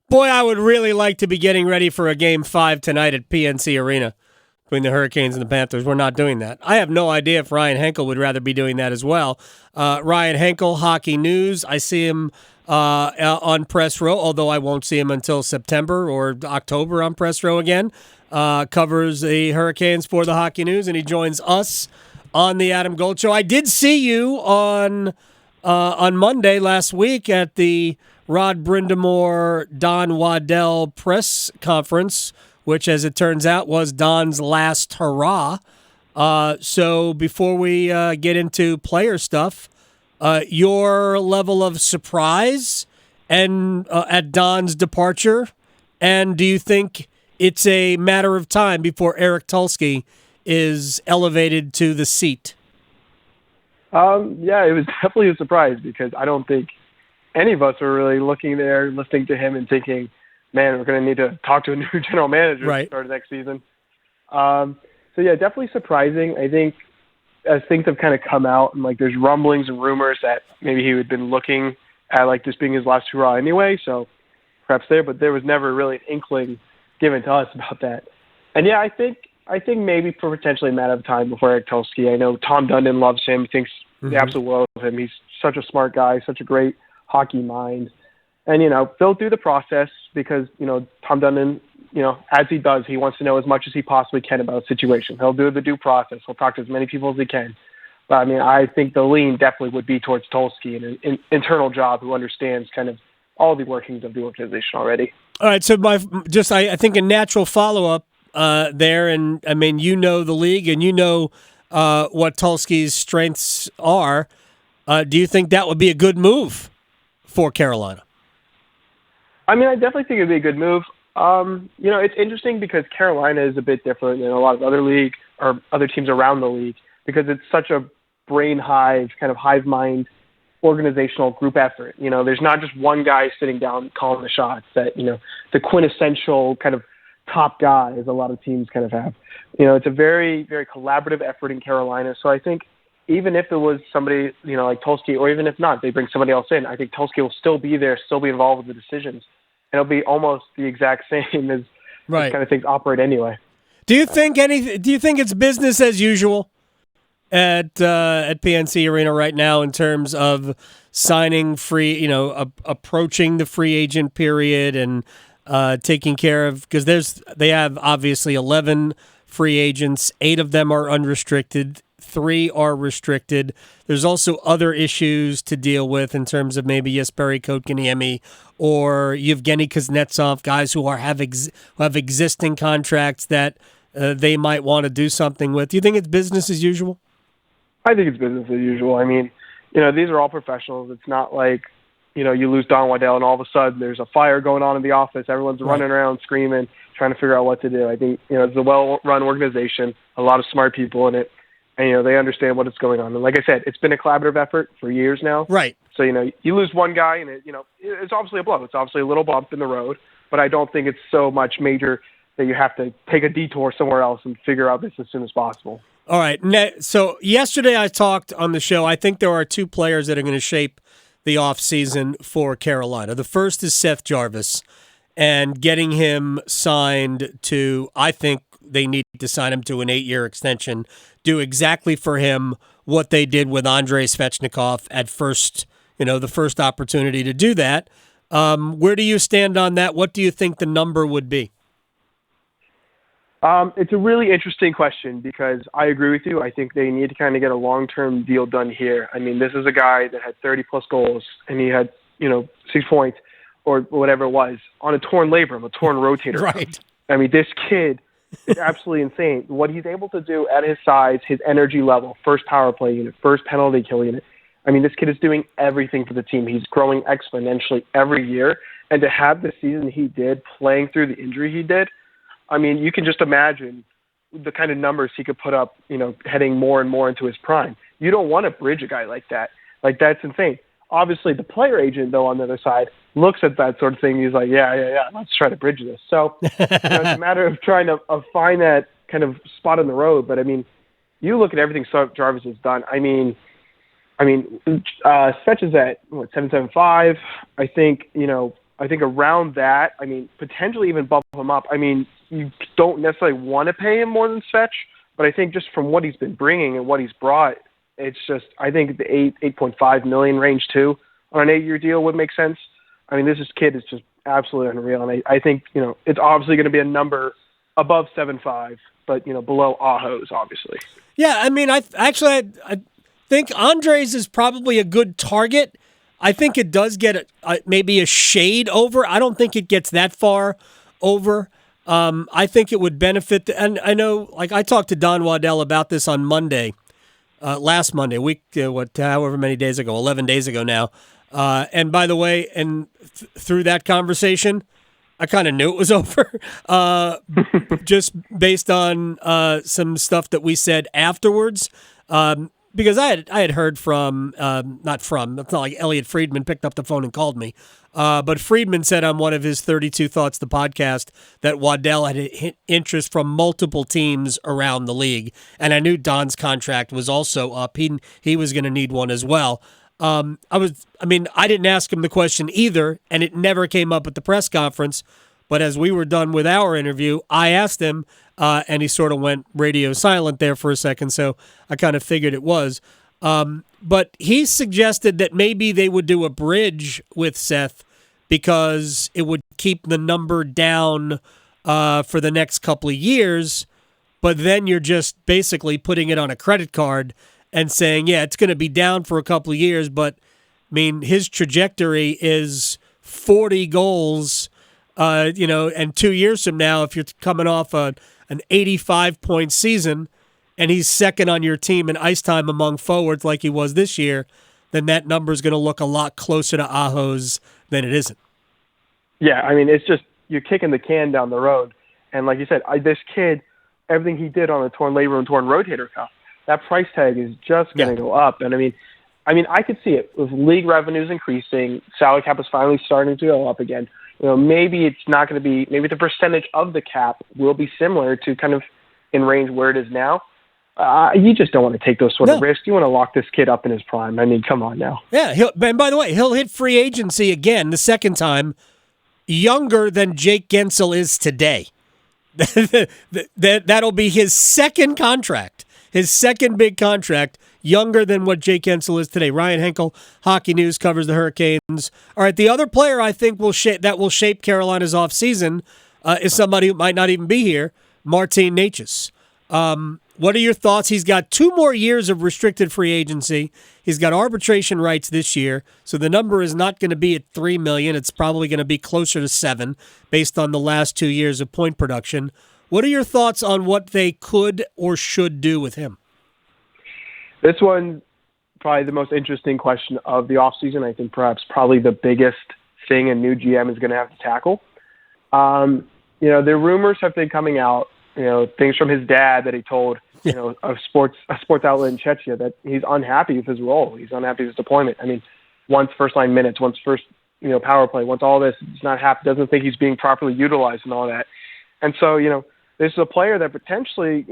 Boy, I would really like to be getting ready for a Game 5 tonight at PNC Arena between the Hurricanes and the Panthers. We're not doing that. I have no idea if Ryan Henkel would rather be doing that as well. Ryan Henkel, Hockey News. I see him on Press Row, although I won't see him until September or October on Press Row again. Covers the Hurricanes for the Hockey News, and he joins us on the Adam Gold Show. I did see you on Monday last week at the Rod Brindamore, Don Waddell press conference, which, as it turns out, was Don's last hurrah. So before we get into player stuff, your level of surprise and at Don's departure, and do you think it's a matter of time before Eric Tulsky is elevated to the seat? Yeah, it was definitely a surprise because I don't think any of us are really looking there, listening to him and thinking, man, we're going to need to talk to a new general manager at the start of next season. So, yeah, definitely surprising. I think as things have kind of come out and, like, there's rumblings and rumors that maybe he had been looking at, like, this being his last hurrah anyway, so perhaps there, but there was never really an inkling given to us about that. And, yeah, I think maybe for potentially a matter of time before Eric Tulsky. I know Tom Dundon loves him, thinks the absolute world of him. He's such a smart guy, such a great hockey mind. And, they'll do the process because, Tom Dundon, as he does, he wants to know as much as he possibly can about the situation. He'll do the due process. He'll talk to as many people as he can. But, I think the lean definitely would be towards Tulsky and an internal job who understands kind of all the workings of the organization already. All right, so I think a natural follow-up there, and, the league and what Tulsky's strengths are. Do you think that would be a good move for Carolina? I definitely think it'd be a good move. It's interesting because Carolina is a bit different than a lot of other league or other teams around the league because it's such a brain hive, kind of hive mind, organizational group effort. There's not just one guy sitting down calling the shots that, the quintessential kind of top guy as a lot of teams kind of have. It's a very, very collaborative effort in Carolina. So I think even if it was somebody, like Tulsky, or even if not, they bring somebody else in, I think Tulsky will still be there, still be involved with the decisions. And it'll be almost the exact same as these kind of things operate anyway. Do you think it's business as usual at PNC Arena right now in terms of signing free, approaching the free agent period and taking care of, because they have obviously 11 free agents, 8 of them are unrestricted, 3 are restricted. There's also other issues to deal with in terms of maybe Jesperi Kotkaniemi or Yevgeny Kuznetsov, guys who have existing contracts that they might want to do something with. Do you think it's business as usual? I think it's business as usual. These are all professionals. It's not like, you lose Don Waddell and all of a sudden there's a fire going on in the office. Everyone's running around screaming, trying to figure out what to do. I think, it's a well-run organization, a lot of smart people in it, and, they understand what is going on. And like I said, it's been a collaborative effort for years now. Right. So, you lose one guy and it's obviously a blow. It's obviously a little bump in the road, but I don't think it's so much major that you have to take a detour somewhere else and figure out this as soon as possible. All right. So yesterday I talked on the show. I think there are 2 players that are going to shape the offseason for Carolina. The first is Seth Jarvis, and getting him signed to, I think they need to sign him to an 8-year extension, do exactly for him what they did with Andrei Svechnikov at first, the first opportunity to do that. Where do you stand on that? What do you think the number would be? It's a really interesting question because I agree with you. I think they need to kind of get a long-term deal done here. This is a guy that had 30-plus goals, and he had, 6 points or whatever it was on a torn labrum, a torn rotator. Right. This kid is absolutely insane. What he's able to do at his size, his energy level, first power play unit, first penalty kill unit. This kid is doing everything for the team. He's growing exponentially every year. And to have the season he did, playing through the injury he did, you can just imagine the kind of numbers he could put up, heading more and more into his prime. You don't want to bridge a guy like that. That's insane. Obviously, the player agent, though, on the other side, looks at that sort of thing. He's like, yeah, let's try to bridge this. So it's a matter of trying to find that kind of spot in the road. But, you look at everything Jarvis has done. Fetch is at, 7.75. I think, I think around that, I mean, potentially even bump him up. I mean, you don't necessarily want to pay him more than Skjei, but I think just from what he's been bringing and what he's brought, it's just, I think the 8.5 million range too on an 8-year deal would make sense. I mean, this kid is just absolutely unreal. And I think, it's obviously going to be a number above 7.5, but, below Aho's, obviously. Yeah, I mean, I think Andres is probably a good target. I think it does get maybe a shade over. I don't think it gets that far over. I think it would benefit. And I know, like, I talked to Don Waddell about this on Monday, last Monday, however many days ago, 11 days ago now. And by the way, through that conversation, I kind of knew it was over, just based on some stuff that we said afterwards. Because I had heard from, it's not like Elliot Friedman picked up the phone and called me, but Friedman said on one of his 32 Thoughts, the podcast, that Waddell had interest from multiple teams around the league, and I knew Don's contract was also up. He was going to need one as well. I didn't ask him the question either, and it never came up at the press conference. But as we were done with our interview, I asked him, and he sort of went radio silent there for a second, so I kind of figured it was. But he suggested that maybe they would do a bridge with Seth because it would keep the number down for the next couple of years, but then you're just basically putting it on a credit card and saying, yeah, it's going to be down for a couple of years, but, I mean, his trajectory is 40 goals, and 2 years from now, if you're coming off an 85-point season and he's second on your team in ice time among forwards like he was this year, then that number is going to look a lot closer to Aho's than it isn't. Yeah, I mean, it's just you're kicking the can down the road. And like you said, this kid, everything he did on the torn labor and torn rotator cuff, that price tag is just going to go up. And I mean, I could see it with league revenues increasing, salary cap is finally starting to go up again. Maybe it's not going to be, maybe the percentage of the cap will be similar to kind of in range where it is now. You just don't want to take those sort of risks. You want to lock this kid up in his prime. I mean, come on now. Yeah, and by the way, he'll hit free agency again the second time, younger than Jake Guentzel is today. That'll be his second contract, his second big contract, younger than what Jake Guentzel is today. Ryan Henkel, Hockey News, covers the Hurricanes. All right, the other player I think will shape Carolina's offseason is somebody who might not even be here, Martin Necas. What are your thoughts? He's got 2 more years of restricted free agency. He's got arbitration rights this year, so the number is not going to be at $3 million. It's probably going to be closer to $7 million based on the last 2 years of point production. What are your thoughts on what they could or should do with him? This one, probably the most interesting question of the offseason. I think probably the biggest thing a new GM is going to have to tackle. The rumors have been coming out, things from his dad that he told, a sports outlet in Czechia that he's unhappy with his role. He's unhappy with his deployment. I mean, once first line minutes, once first, power play, once all this, he's not happy, doesn't think he's being properly utilized and all that. And so, this is a player that potentially,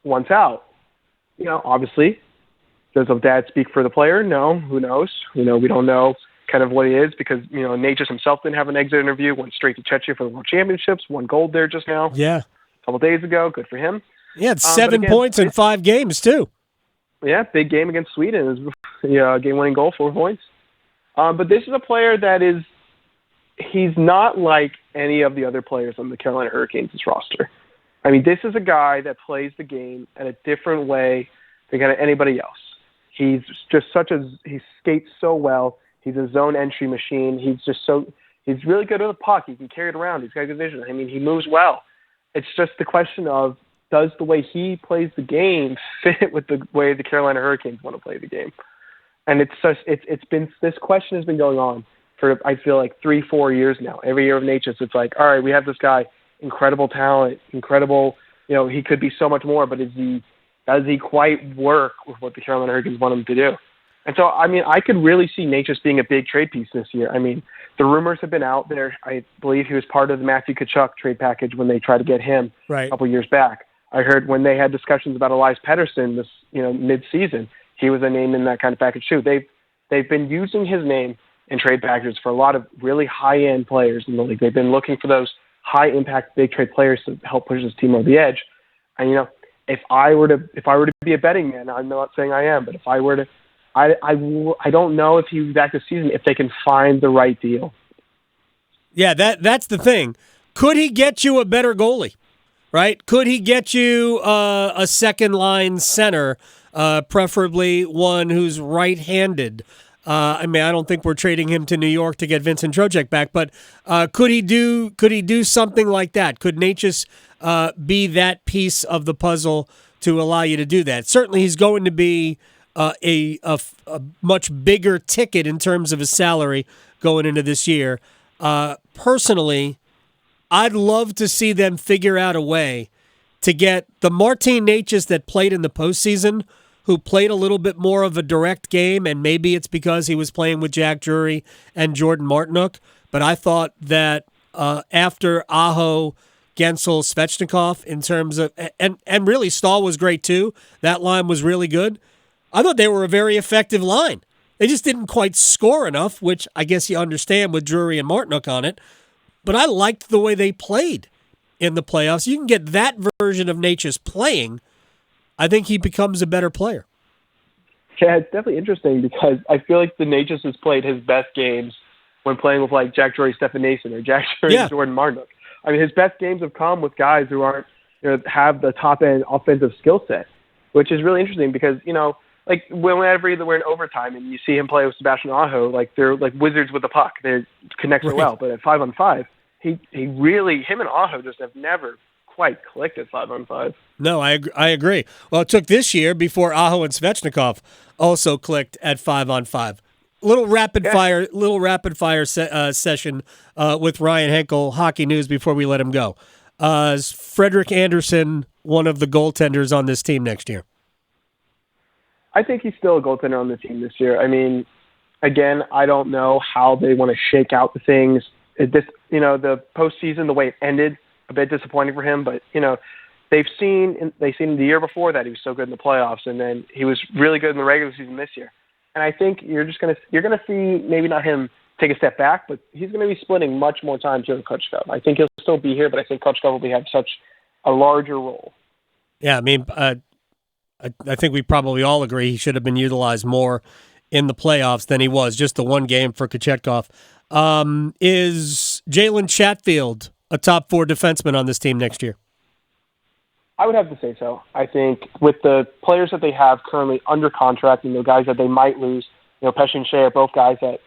wants out. Obviously, does the dad speak for the player? No. Who knows? We don't know kind of what he is because, Necas himself didn't have an exit interview, went straight to Czechia for the World Championships, won gold there just now. Yeah. A couple days ago. Good for him. Yeah, it's 7 points in 5 games, too. Yeah, big game against Sweden. It was, game-winning goal, 4 points. But this is a player that he's not like any of the other players on the Carolina Hurricanes' roster. I mean, this is a guy that plays the game in a different way than kind of anybody else. He's just he skates so well. He's a zone entry machine. He's really good with the puck. He can carry it around. He's got good vision. I mean, he moves well. It's just the question of, does the way he plays the game fit with the way the Carolina Hurricanes want to play the game? And this question has been going on for, I feel like 3-4 years now. Every year of Necas, it's like, all right, we have this guy, incredible talent, incredible, he could be so much more, but does he quite work with what the Carolina Hurricanes want him to do? And so, I mean, I could really see Necas being a big trade piece this year. I mean, the rumors have been out there. I believe he was part of the Matthew Tkachuk trade package when they tried to get him a couple years back. I heard when they had discussions about Elias Pettersson this, mid-season, he was a name in that kind of package too. They've been using his name and trade packages for a lot of really high-end players in the league. They've been looking for those high-impact, big trade players to help push this team over the edge. And, if I were to be a betting man, I'm not saying I am, but if I were to, I don't know if he's back this season if they can find the right deal. Yeah, that's the thing. Could he get you a better goalie? Right? Could he get you a second-line center, preferably one who's right-handed? I don't think we're trading him to New York to get Vincent Trocheck back, but could he do something like that? Could Necas be that piece of the puzzle to allow you to do that? Certainly, he's going to be a much bigger ticket in terms of his salary going into this year. Personally, I'd love to see them figure out a way to get the Martin Necas that played in the postseason, who played a little bit more of a direct game, and maybe it's because he was playing with Jack Drury and Jordan Martinook. But I thought that after Aho, Guentzel, Svechnikov, in terms of and really Staal was great too. That line was really good. I thought they were a very effective line. They just didn't quite score enough, which I guess you understand with Drury and Martinook on it. But I liked the way they played in the playoffs. You can get that version of Necas playing. I think he becomes a better player. Yeah, it's definitely interesting because I feel like the Necas has played his best games when playing with like Jack Drury, Stefan Noesen, or Jack Drury, and Jordan Martinook. I mean, his best games have come with guys who aren't, have the top end offensive skill set, which is really interesting because like whenever we're in overtime and you see him play with Sebastian Aho, like they're like wizards with the puck. They connect so well. But at 5-on-5, him and Aho just have never quite clicked at 5-on-5. No, I agree. Well, it took this year before Aho and Svechnikov also clicked at 5-on-5. Little rapid fire session with Ryan Henkel, Hockey News, before we let him go. Is Freddie Andersen one of the goaltenders on this team next year? I think he's still a goaltender on the team this year. I mean, again, I don't know how they want to shake out the things. The postseason, the way it ended, a bit disappointing for him. But they've seen the year before that he was so good in the playoffs, and then he was really good in the regular season this year. And I think you're gonna see maybe not him take a step back, but he's going to be splitting much more time to Kochetkov. I think he'll still be here, but I think Kochetkov will have such a larger role. Yeah, I mean, I think we probably all agree he should have been utilized more in the playoffs than he was. Just the one game for Kochetkov. Is Jalen Chatfield a top 4 defenseman on this team next year? I would have to say so. I think with the players that they have currently under contract and the guys that they might lose, Pesce and Skjei are both guys that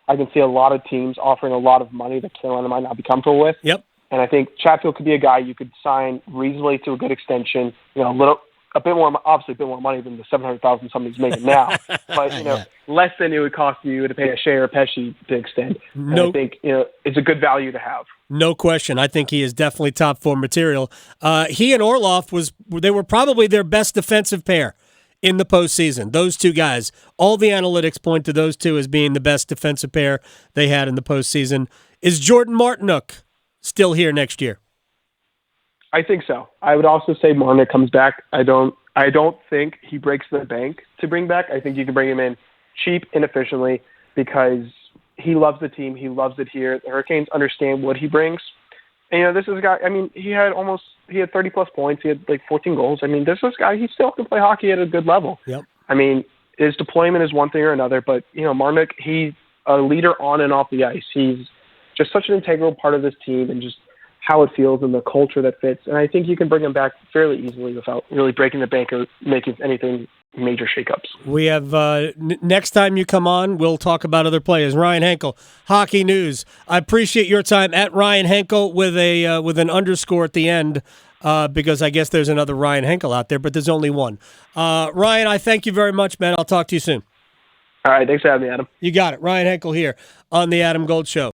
I can see a lot of teams offering a lot of money that Carolina might not be comfortable with. Yep. And I think Chatfield could be a guy you could sign reasonably to a good extension, a bit more money than the $700,000 somebody's making now, but less than it would cost you to pay a Skjei or Pesce to extend. No, I think it's a good value to have. No question. I think he is definitely top 4 material. He and Orlov they were probably their best defensive pair in the postseason. Those two guys, all the analytics point to those two as being the best defensive pair they had in the postseason. Is Jordan Martinook still here next year? I think so. I would also say Martinook comes back. I don't think he breaks the bank to bring back. I think you can bring him in cheap and efficiently because he loves the team. He loves it here. The Hurricanes understand what he brings. And, this is a guy, I mean, he had 30-plus points. He had, 14 goals. I mean, this is a guy, he still can play hockey at a good level. Yep. I mean, his deployment is one thing or another, but, Martinook, he's a leader on and off the ice. He's just such an integral part of this team and just how it feels and the culture that fits. And I think you can bring him back fairly easily without really breaking the bank or making anything major shakeups. We have next time you come on, we'll talk about other players. Ryan Henkel, Hockey News. I appreciate your time at Ryan Henkel with an underscore at the end because I guess there's another Ryan Henkel out there, but there's only one. Ryan, I thank you very much, man. I'll talk to you soon. All right. Thanks for having me, Adam. You got it. Ryan Henkel here on the Adam Gold Show.